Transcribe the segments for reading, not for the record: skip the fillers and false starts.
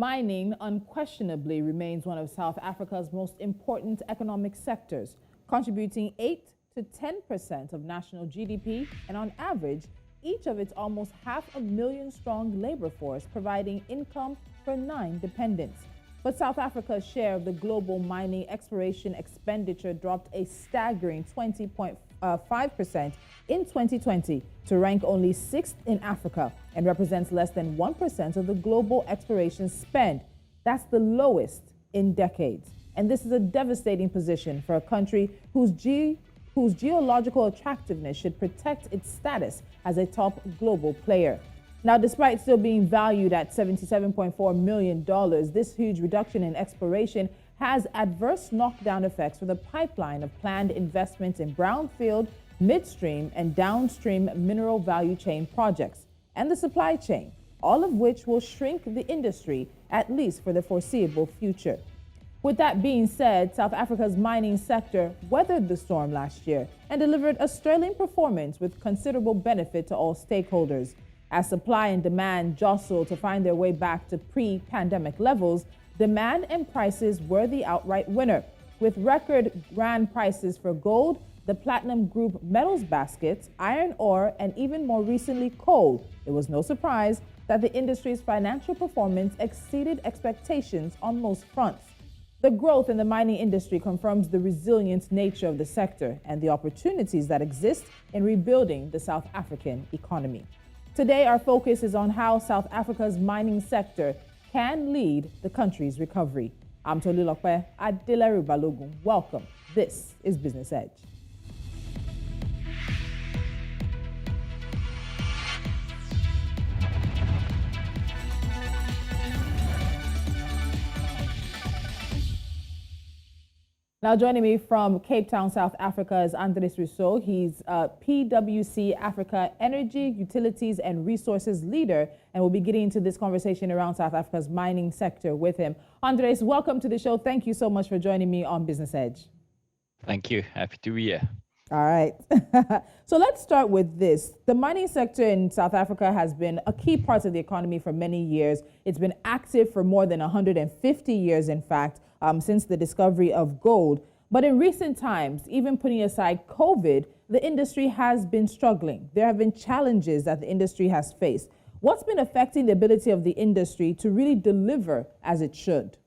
mining unquestionably remains one of South Africa's most important economic sectors, contributing 8 to 10% of national GDP, and on average, each of its almost 500,000 strong labor force providing income for 9 dependents. But South Africa's share of the global mining exploration expenditure dropped a staggering 20.5% in 2020 to rank only 6th in Africa and represents less than 1% of the global exploration spend. That's the lowest in decades. And this is a devastating position for a country whose geological attractiveness should protect its status as a top global player. Now, despite still being valued at $77.4 million, this huge reduction in exploration has adverse knockdown effects for the pipeline of planned investments in brownfield, midstream, and downstream mineral value chain projects and the supply chain, all of which will shrink the industry, at least for the foreseeable future. With that being said, South Africa's mining sector weathered the storm last year and delivered a sterling performance with considerable benefit to all stakeholders. As supply and demand jostled to find their way back to pre-pandemic levels, demand and prices were the outright winner. With record rand prices for gold, the platinum group metals baskets, iron ore, and even more recently coal, it was no surprise that the industry's financial performance exceeded expectations on most fronts. The growth in the mining industry confirms the resilient nature of the sector and the opportunities that exist in rebuilding the South African economy. Today, our focus is on how South Africa's mining sector can lead the country's recovery. I'm Tolulope, Adeleru Balogun. Welcome. This is Business Edge. Now joining me from Cape Town, South Africa is Andries Rossouw. He's PwC Africa Energy, Utilities and Resources Leader, and we'll be getting into this conversation around South Africa's mining sector with him. Andries, welcome to the show. Thank you so much for joining me on Business Edge. Thank you. Happy to be here. All right. So let's start with this. The mining sector in South Africa has been a key part of the economy for many years. It's been active for more than 150 years, in fact, since the discovery of gold. But in recent times, even putting aside COVID, the industry has been struggling. There have been challenges that the industry has faced. What's been affecting the ability of the industry to really deliver as it should?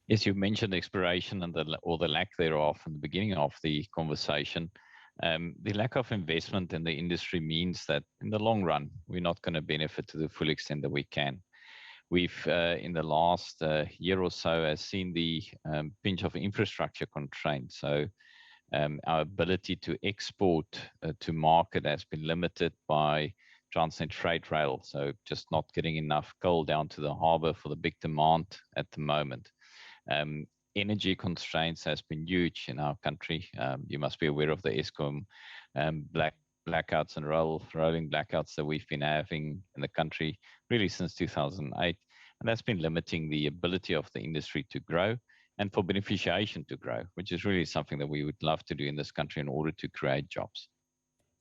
Yes, you mentioned exploration and the lack thereof in the beginning of the conversation. The lack of investment in the industry means that in the long run, we're not going to benefit to the full extent that we can. We've, in the last year or so, has seen the pinch of infrastructure constraints. So our ability to export to market has been limited by Transnet freight rail. So just not getting enough coal down to the harbor for the big demand at the moment. Energy constraints has been huge in our country. You must be aware of the Eskom blackouts and rolling blackouts that we've been having in the country really since 2008. And that's been limiting the ability of the industry to grow and for beneficiation to grow, which is really something that we would love to do in this country in order to create jobs.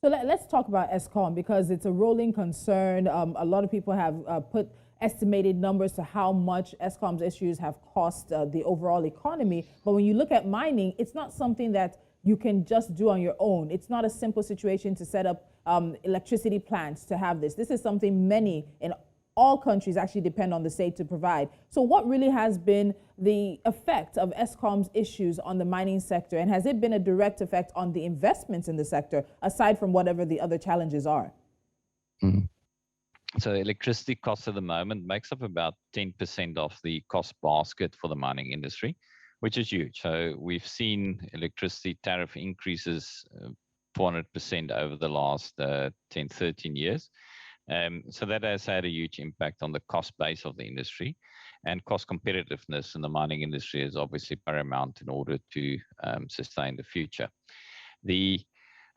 So let's talk about Eskom, because it's a rolling concern. A lot of people have put estimated numbers to how much Eskom's issues have cost the overall economy. But when you look at mining, it's not something that you can just do on your own. It's not a simple situation to set up electricity plants to have this. This is something many in all countries actually depend on the state to provide. So what really has been the effect of Eskom's issues on the mining sector? And has it been a direct effect on the investments in the sector, aside from whatever the other challenges are? Mm-hmm. So electricity costs at the moment makes up about 10% of the cost basket for the mining industry, which is huge. So we've seen electricity tariff increases 400% over the last 10, 13 years. So that has had a huge impact on the cost base of the industry, and cost competitiveness in the mining industry is obviously paramount in order to sustain the future. The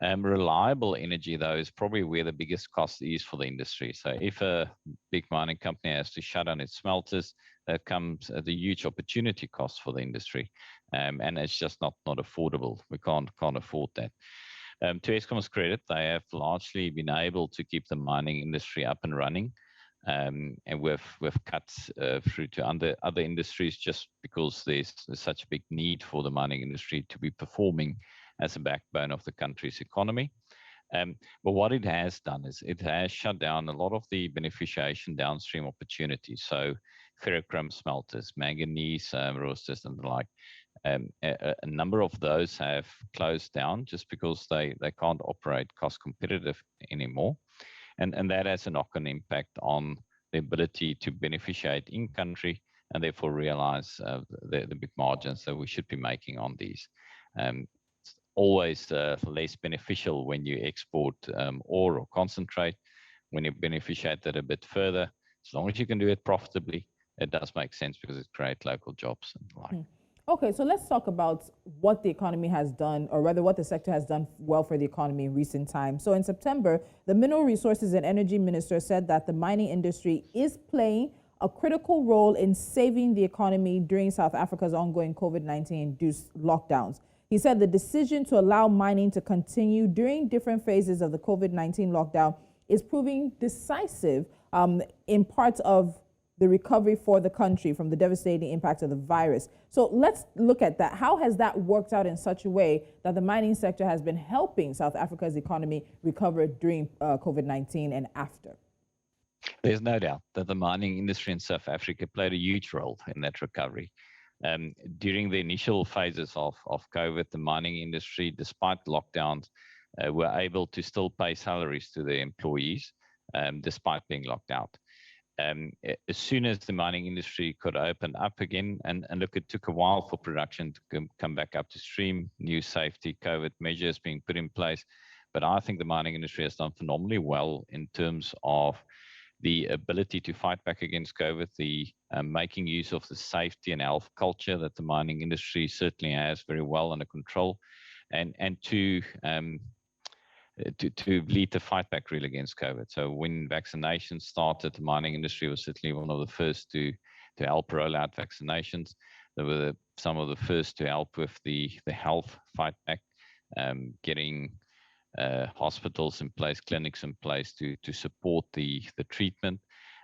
reliable energy, though, is probably where the biggest cost is for the industry. So if a big mining company has to shut down its smelters, that comes at a huge opportunity cost for the industry. And it's just not affordable. We can't afford that. To Eskom's credit, they have largely been able to keep the mining industry up and running and with cuts through to other industries, just because there's such a big need for the mining industry to be performing as a backbone of the country's economy. But what it has done is it has shut down a lot of the beneficiation downstream opportunities. So ferrochrome smelters, manganese roasters, and the like. A number of those have closed down just because they can't operate cost competitive anymore. And that has a knock-on impact on the ability to beneficiate in country and therefore realize the big margins that we should be making on these. It's always less beneficial when you export ore or concentrate. When you beneficiate that a bit further, as long as you can do it profitably, it does make sense because it creates local jobs and the like. Okay, so let's talk about what the economy has done, or rather what the sector has done well for the economy in recent times. So in September, the Mineral Resources and Energy Minister said that the mining industry is playing a critical role in saving the economy during South Africa's ongoing COVID-19 induced lockdowns. He said the decision to allow mining to continue during different phases of the COVID-19 lockdown is proving decisive in parts of the recovery for the country from the devastating impact of the virus. So let's look at that. How has that worked out in such a way that the mining sector has been helping South Africa's economy recover during COVID-19 and after? There's no doubt that the mining industry in South Africa played a huge role in that recovery. During the initial phases of COVID, the mining industry, despite lockdowns, were able to still pay salaries to their employees despite being locked out. As soon as the mining industry could open up again, and look, it took a while for production to come back up to stream, new safety COVID measures being put in place. But I think the mining industry has done phenomenally well in terms of the ability to fight back against COVID, the making use of the safety and health culture that the mining industry certainly has very well under control, and to lead the fight back really against COVID. So when vaccinations started, the mining industry was certainly one of the first to help roll out vaccinations. They were some of the first to help with the health fight back, getting hospitals in place, clinics in place to support the treatment,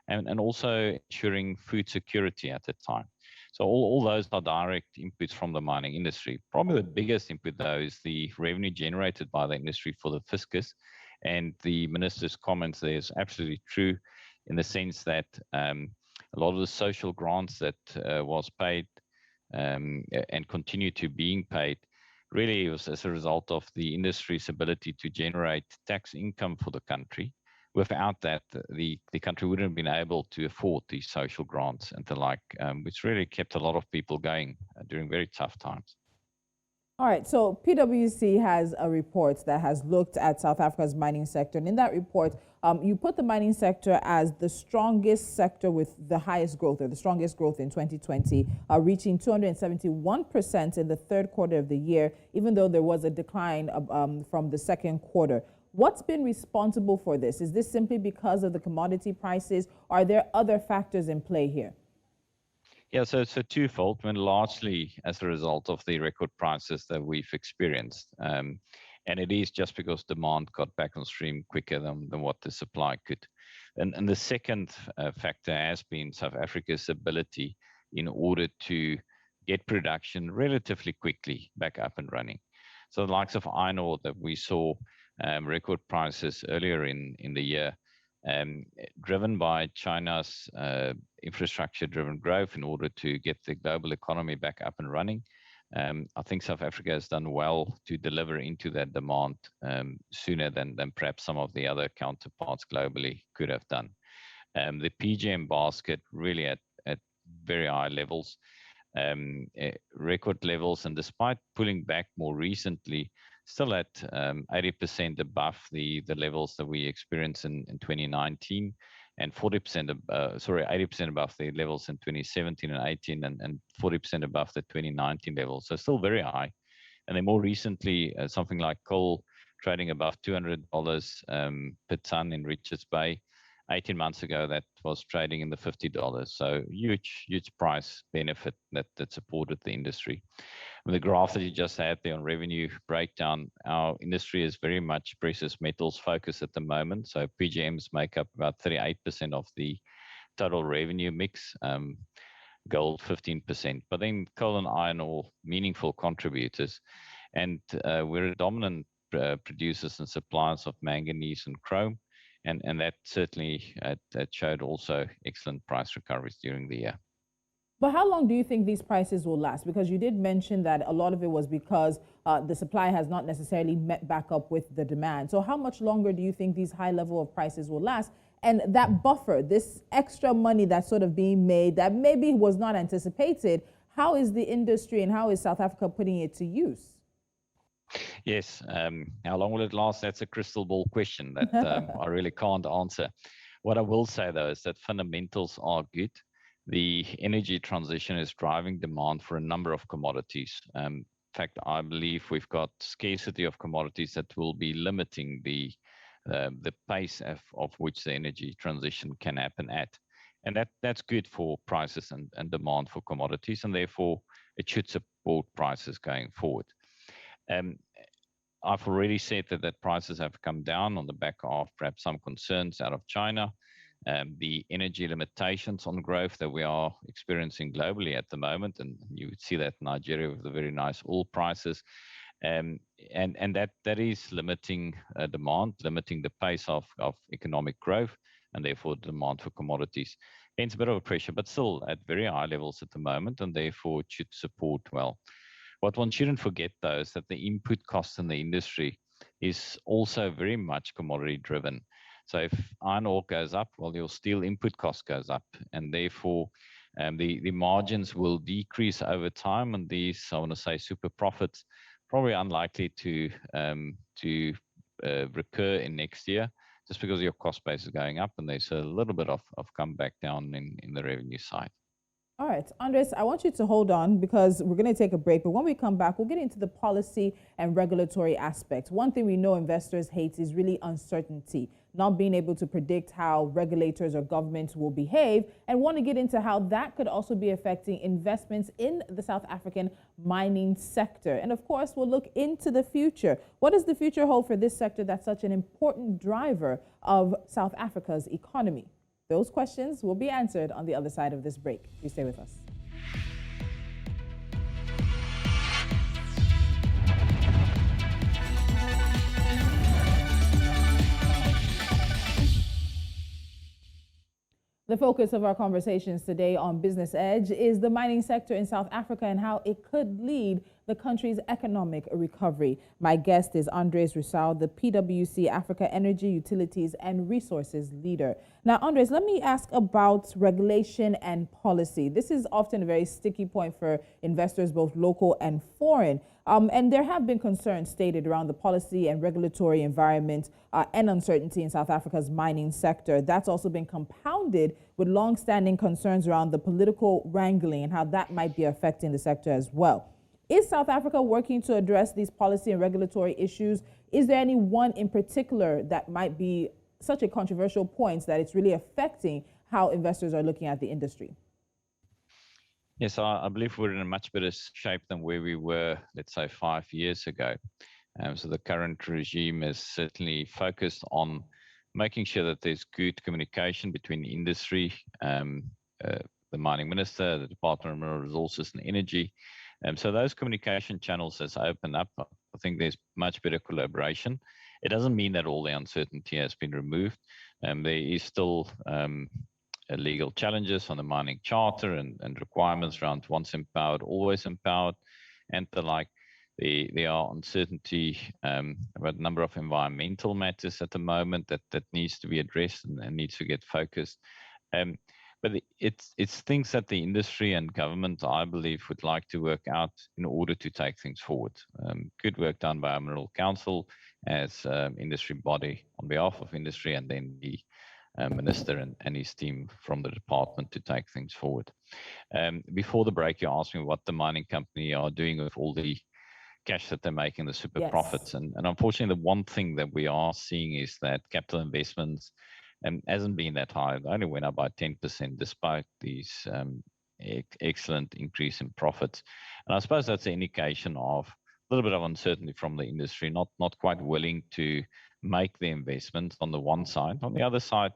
and also ensuring food security at the time. So all those are direct inputs from the mining industry. Probably the biggest input, though, is the revenue generated by the industry for the fiscus. And the minister's comments there is absolutely true in the sense that a lot of the social grants that was paid and continue to being paid really was as a result of the industry's ability to generate tax income for the country. Without that, the country wouldn't have been able to afford these social grants and the like, which really kept a lot of people going during very tough times. All right, so PwC has a report that has looked at South Africa's mining sector. And in that report, you put the mining sector as the strongest sector with the highest growth, or the strongest growth in 2020, reaching 271% in the third quarter of the year, even though there was a decline from the second quarter. What's been responsible for this? Is this simply because of the commodity prices? Are there other factors in play here? Yeah, so it's a twofold, largely as a result of the record prices that we've experienced. And it is just because demand got back on stream quicker than what the supply could. And the second factor has been South Africa's ability in order to get production relatively quickly back up and running. So the likes of iron ore that we saw record prices earlier in the year, driven by China's infrastructure-driven growth in order to get the global economy back up and running. I think South Africa has done well to deliver into that demand sooner than perhaps some of the other counterparts globally could have done. The PGM basket really at very high levels, record levels, and despite pulling back more recently, still at 80% above the levels that we experienced in 2019, and 80% above the levels in 2017 and 18, and 40% above the 2019 levels. So still very high. And then more recently, something like coal trading above $200 per ton in Richards Bay. 18 months ago, that was trading in the $50. So huge price benefit that supported the industry. And the graph that you just had there on revenue breakdown, our industry is very much precious metals focused at the moment. So PGMs make up about 38% of the total revenue mix, gold 15%, but then coal and iron ore meaningful contributors. And we're a dominant producers and suppliers of manganese and chrome. And that certainly that showed also excellent price recoveries during the year. But how long do you think these prices will last? Because you did mention that a lot of it was because the supply has not necessarily met back up with the demand. So how much longer do you think these high level of prices will last? And that buffer, this extra money that's sort of being made that maybe was not anticipated, how is the industry and how is South Africa putting it to use? Yes. How long will it last? That's a crystal ball question that I really can't answer. What I will say, though, is that fundamentals are good. The energy transition is driving demand for a number of commodities. In fact, I believe we've got scarcity of commodities that will be limiting the pace of which the energy transition can happen at. And that's good for prices and demand for commodities, and therefore it should support prices going forward. I've already said that prices have come down on the back of perhaps some concerns out of China, the energy limitations on growth that we are experiencing globally at the moment, and you would see that in Nigeria with the very nice oil prices, and that is limiting demand, limiting the pace of economic growth, and therefore demand for commodities. Hence a bit of a pressure, but still at very high levels at the moment, and therefore it should support well. What one shouldn't forget, though, is that the input cost in the industry is also very much commodity driven. So if iron ore goes up, well, your steel input cost goes up, and therefore the margins will decrease over time. And these, I want to say, super profits, probably unlikely to recur in next year, just because your cost base is going up, and there's a little bit of comeback down in the revenue side. All right, Andries, I want you to hold on because we're going to take a break. But when we come back, we'll get into the policy and regulatory aspects. One thing we know investors hate is really uncertainty, not being able to predict how regulators or governments will behave, and want to get into how that could also be affecting investments in the South African mining sector. And of course, we'll look into the future. What does the future hold for this sector that's such an important driver of South Africa's economy? Those questions will be answered on the other side of this break. Please stay with us. The focus of our conversations today on Business Edge is the mining sector in South Africa and how it could lead the country's economic recovery. My guest is Andries Rossouw, the PwC Africa Energy, Utilities and Resources Leader. Now, Andries, let me ask about regulation and policy. This is often a very sticky point for investors, both local and foreign. And there have been concerns stated around the policy and regulatory environment and uncertainty in South Africa's mining sector. That's also been compounded with long-standing concerns around the political wrangling and how that might be affecting the sector as well. Is South Africa working to address these policy and regulatory issues? Is there any one in particular that might be such a controversial point that it's really affecting how investors are looking at the industry? Yes, I believe we're in a much better shape than where we were, let's say, 5 years ago. So the current regime is certainly focused on making sure that there's good communication between the industry, the mining minister, the Department of Mineral Resources and Energy. So those communication channels has opened up. I think there's much better collaboration. It doesn't mean that all the uncertainty has been removed. There is still legal challenges on the mining charter and requirements around once empowered, always empowered, and the like. There are uncertainty about a number of environmental matters at the moment that needs to be addressed and needs to get focused. But it's things that the industry and government, I believe, would like to work out in order to take things forward. Good work done by our Mineral Council as industry body on behalf of industry, and then the minister and his team from the department to take things forward. Before the break, you asked me what the mining company are doing with all the cash that they're making, the super profits. And unfortunately, the one thing that we are seeing is that capital investments hasn't been that high. It only went up by 10% despite these excellent increase in profits. And I suppose that's an indication of a little bit of uncertainty from the industry, not quite willing to make the investment on the one side. On the other side,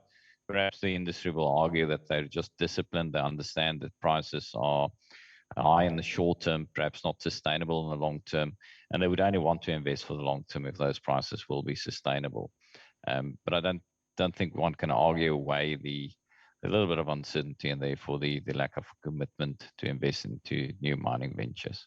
perhaps the industry will argue that they're just disciplined. They understand that prices are high in the short term, perhaps not sustainable in the long term, and they would only want to invest for the long term if those prices will be sustainable. But I don't think one can argue away the little bit of uncertainty and therefore the lack of commitment to invest into new mining ventures.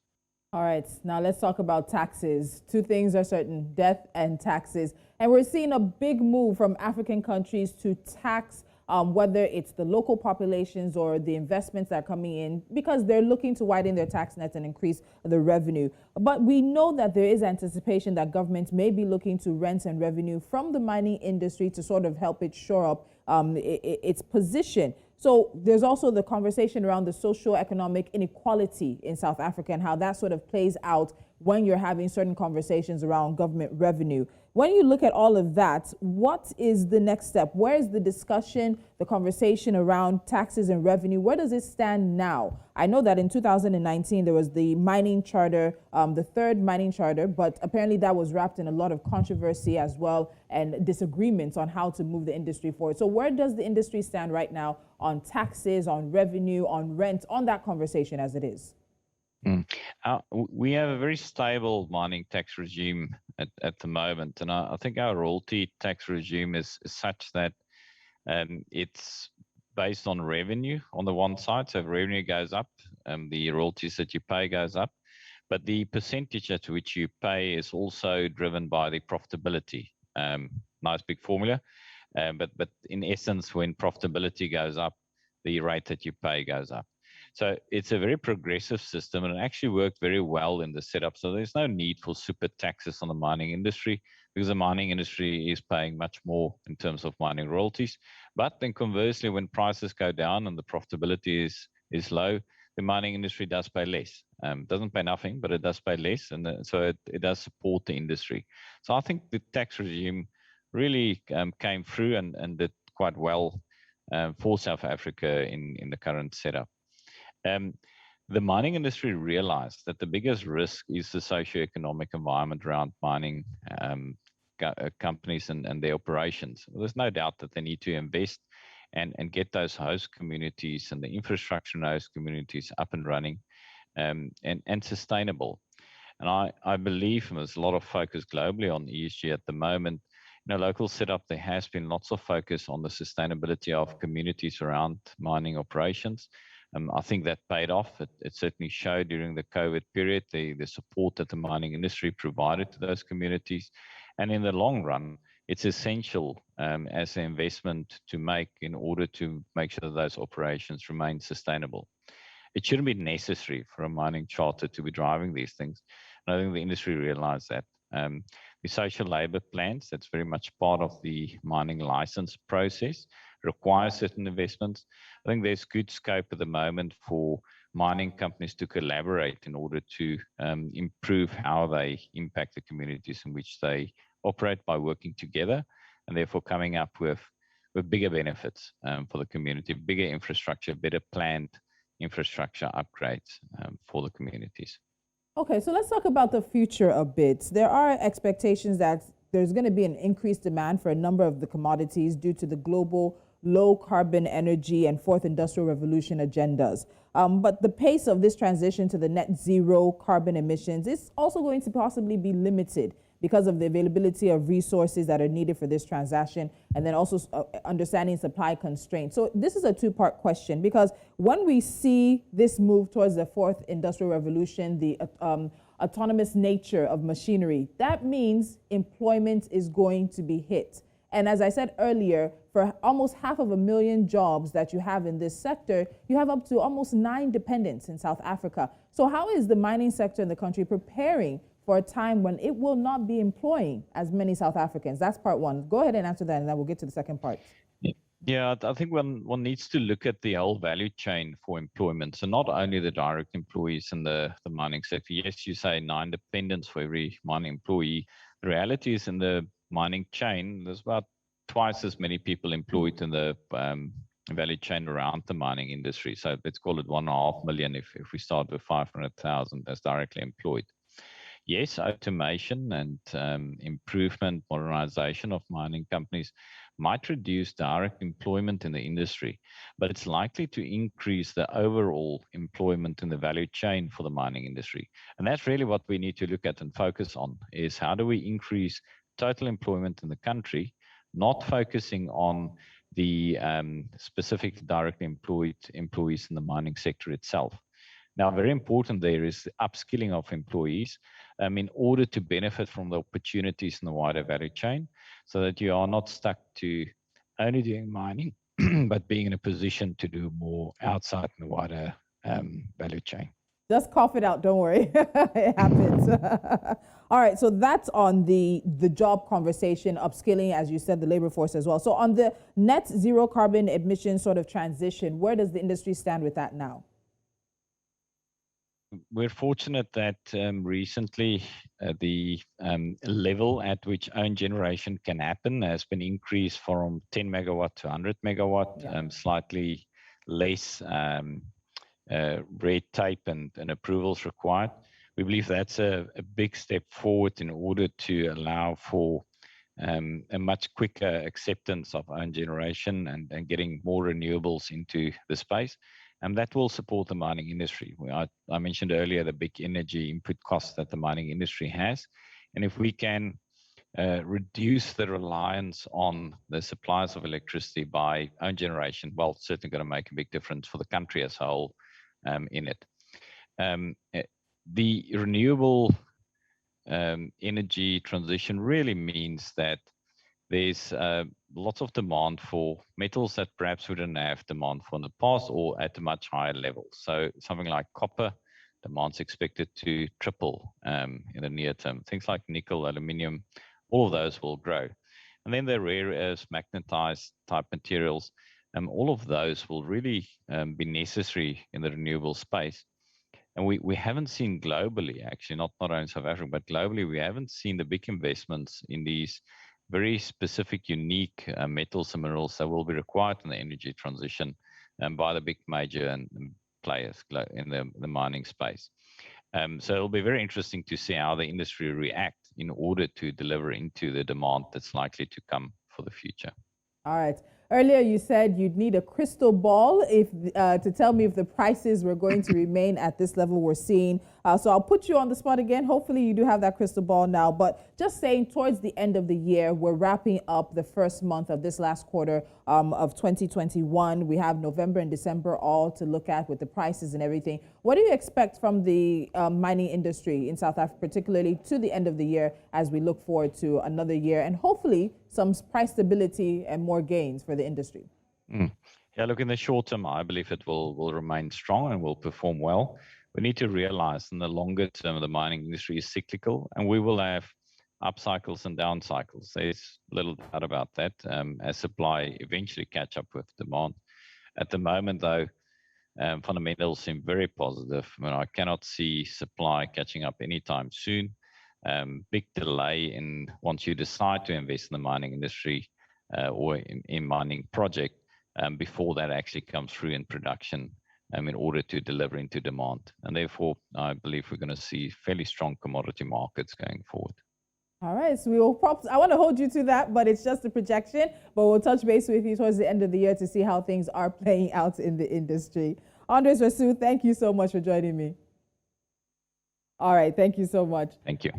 All right, now let's talk about taxes. Two things are certain, death and taxes. And we're seeing a big move from African countries to tax whether it's the local populations or the investments that are coming in, because they're looking to widen their tax nets and increase the revenue. But we know that there is anticipation that governments may be looking to rent and revenue from the mining industry to sort of help it shore up its position. So there's also the conversation around the socio-economic inequality in South Africa and how that sort of plays out when you're having certain conversations around government revenue. When you look at all of that, what is the next step? Where is the discussion, the conversation around taxes and revenue? Where does it stand now? I know that in 2019, there was the mining charter, the third mining charter, but apparently that was wrapped in a lot of controversy as well and disagreements on how to move the industry forward. So where does the industry stand right now on taxes, on revenue, on rent, on that conversation as it is? We have a very stable mining tax regime at the moment, and I think our royalty tax regime is such that it's based on revenue on the one side. So if revenue goes up, the royalties that you pay goes up, but the percentage at which you pay is also driven by the profitability. Nice big formula, but in essence, when profitability goes up, the rate that you pay goes up. So it's a very progressive system, and it actually worked very well in the setup. So there's no need for super taxes on the mining industry, because the mining industry is paying much more in terms of mining royalties. But then conversely, when prices go down and the profitability is low, the mining industry does pay less. Doesn't pay nothing, but it does pay less, and so it does support the industry. So I think the tax regime really came through and did quite well for South Africa in the current setup. The mining industry realized that the biggest risk is the socioeconomic environment around mining companies and their operations. There's no doubt that they need to invest and get those host communities and the infrastructure in those communities up and running and sustainable. And I believe there's a lot of focus globally on ESG at the moment. In a local setup, there has been lots of focus on the sustainability of communities around mining operations. I think that paid off. It certainly showed during the COVID period, the support that the mining industry provided to those communities. And in the long run, it's essential as an investment to make in order to make sure that those operations remain sustainable. It shouldn't be necessary for a mining charter to be driving these things. And I think the industry realized that. The social labor plans, that's very much part of the mining license process, require certain investments. I think there's good scope at the moment for mining companies to collaborate in order to improve how they impact the communities in which they operate by working together, and therefore coming up with bigger benefits for the community, bigger infrastructure, better planned infrastructure upgrades for the communities. Okay, so let's talk about the future a bit. There are expectations that there's going to be an increased demand for a number of the commodities due to the global low carbon energy and fourth industrial revolution agendas. But the pace of this transition to the net zero carbon emissions is also going to possibly be limited because of the availability of resources that are needed for this transaction, and then also understanding supply constraints. So this is a two-part question, because when we see this move towards the fourth industrial revolution, the autonomous nature of machinery, that means employment is going to be hit. And as I said earlier, for almost 500,000 jobs that you have in this sector, you have up to almost 9 dependents in South Africa. So how is the mining sector in the country preparing for a time when it will not be employing as many South Africans? That's part one. Go ahead and answer that, and then we'll get to the second part. Yeah, I think one needs to look at the whole value chain for employment. So not only the direct employees in the mining sector. Yes, you say 9 dependents for every mining employee. The reality is in the mining chain, there's about twice as many people employed in the value chain around the mining industry. So let's call it 1.5 million if we start with 500,000 as directly employed. Yes, automation and improvement, modernization of mining companies might reduce direct employment in the industry, but it's likely to increase the overall employment in the value chain for the mining industry. And that's really what we need to look at and focus on, is how do we increase total employment in the country, not focusing on the specific directly employed employees in the mining sector itself. Now, very important there is the upskilling of employees in order to benefit from the opportunities in the wider value chain, so that you are not stuck to only doing mining, but being in a position to do more outside in the wider value chain. Just cough it out, don't worry. It happens. All right, so that's on the job conversation, upskilling, as you said, the labor force as well. So on the net zero carbon emission sort of transition, where does the industry stand with that now? We're fortunate that recently the level at which own generation can happen has been increased from 10 megawatt to 100 megawatt, slightly less red tape and approvals required. We believe that's a big step forward in order to allow for a much quicker acceptance of own generation and getting more renewables into the space. And that will support the mining industry. I mentioned earlier the big energy input costs that the mining industry has. And if we can reduce the reliance on the supplies of electricity by own generation, well, it's certainly going to make a big difference for the country as a whole in it. The renewable energy transition really means that there's lots of demand for metals that perhaps we didn't have demand for in the past, or at a much higher level. So something like copper, demand's expected to triple in the near term. Things like nickel, aluminium, all of those will grow. And then the rare earths, magnetized type materials, all of those will really be necessary in the renewable space. And we haven't seen globally, actually, not only in South Africa, but globally, we haven't seen the big investments in these very specific, unique metals and minerals that will be required in the energy transition by the big major players in the mining space. So it'll be very interesting to see how the industry react in order to deliver into the demand that's likely to come for the future. All right. Earlier, you said you'd need a crystal ball to tell me if the prices were going to remain at this level we're seeing. So I'll put you on the spot again. Hopefully, you do have that crystal ball now. But just saying, towards the end of the year, we're wrapping up the first month of this last quarter of 2021. We have November and December all to look at with the prices and everything. What do you expect from the mining industry in South Africa, particularly to the end of the year, as we look forward to another year and hopefully some price stability and more gains for the industry? Yeah, look, in the short term, I believe it will remain strong and will perform well. We need to realize in the longer term, the mining industry is cyclical, and we will have up cycles and down cycles. There's little doubt about that as supply eventually catch up with demand. At the moment, though, fundamentals seem very positive. I cannot see supply catching up anytime soon. Big delay in once you decide to invest in the mining industry or in mining project before that actually comes through in production in order to deliver into demand. And therefore, I believe we're going to see fairly strong commodity markets going forward. All right, so we will I want to hold you to that, but it's just a projection. But we'll touch base with you towards the end of the year to see how things are playing out in the industry. Andries, Rossouw, thank you so much for joining me. All right, thank you so much. Thank you.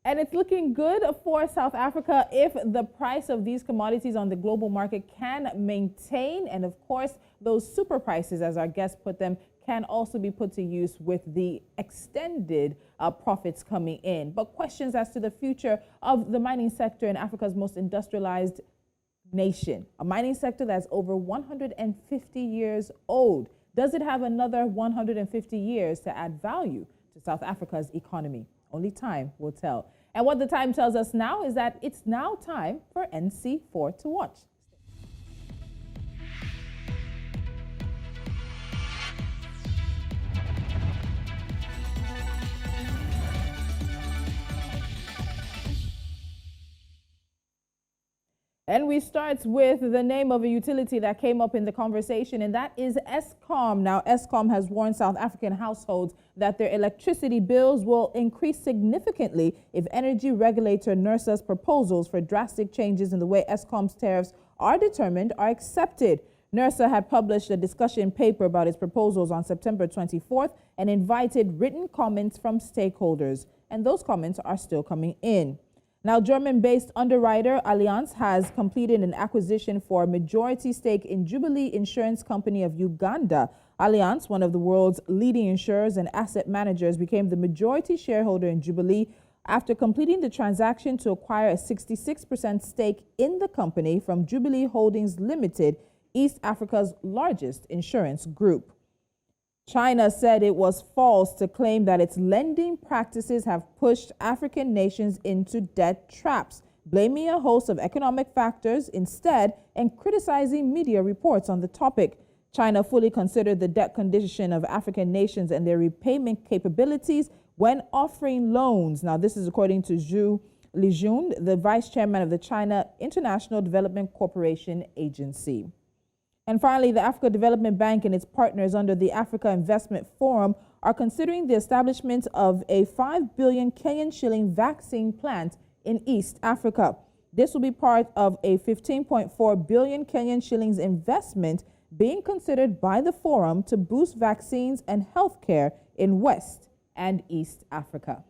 And it's looking good for South Africa if the price of these commodities on the global market can maintain. And of course, those super prices, as our guest put them, can also be put to use with the extended profits coming in. But questions as to the future of the mining sector in Africa's most industrialized nation, a mining sector that's over 150 years old. Does it have another 150 years to add value to South Africa's economy? Only time will tell. And what the time tells us now is that it's now time for NC4 to watch. And we start with the name of a utility that came up in the conversation, and that is Eskom. Now, Eskom has warned South African households that their electricity bills will increase significantly if energy regulator NERSA's proposals for drastic changes in the way Eskom's tariffs are determined are accepted. NERSA had published a discussion paper about its proposals on September 24th and invited written comments from stakeholders, and those comments are still coming in. Now, German-based underwriter Allianz has completed an acquisition for a majority stake in Jubilee Insurance Company of Uganda. Allianz, one of the world's leading insurers and asset managers, became the majority shareholder in Jubilee after completing the transaction to acquire a 66% stake in the company from Jubilee Holdings Limited, East Africa's largest insurance group. China said it was false to claim that its lending practices have pushed African nations into debt traps, blaming a host of economic factors instead and criticizing media reports on the topic. China fully considered the debt condition of African nations and their repayment capabilities when offering loans. Now, this is according to Zhu Lijun, the vice chairman of the China International Development Corporation Agency. And finally, the Africa Development Bank and its partners under the Africa Investment Forum are considering the establishment of a 5 billion Kenyan shilling vaccine plant in East Africa. This will be part of a 15.4 billion Kenyan shillings investment being considered by the forum to boost vaccines and healthcare in West and East Africa.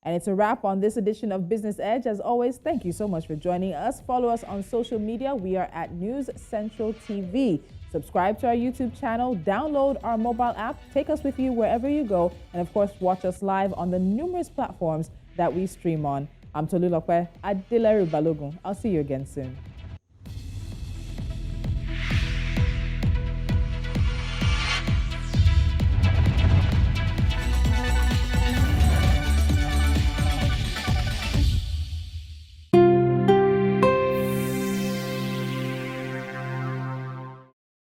And it's a wrap on this edition of Business Edge. As always, thank you so much for joining us. Follow us on social media. We are at News Central TV. Subscribe to our YouTube channel, download our mobile app, take us with you wherever you go, and of course, watch us live on the numerous platforms that we stream on. I'm Tolulope, Adeleru Balogun. I'll see you again soon.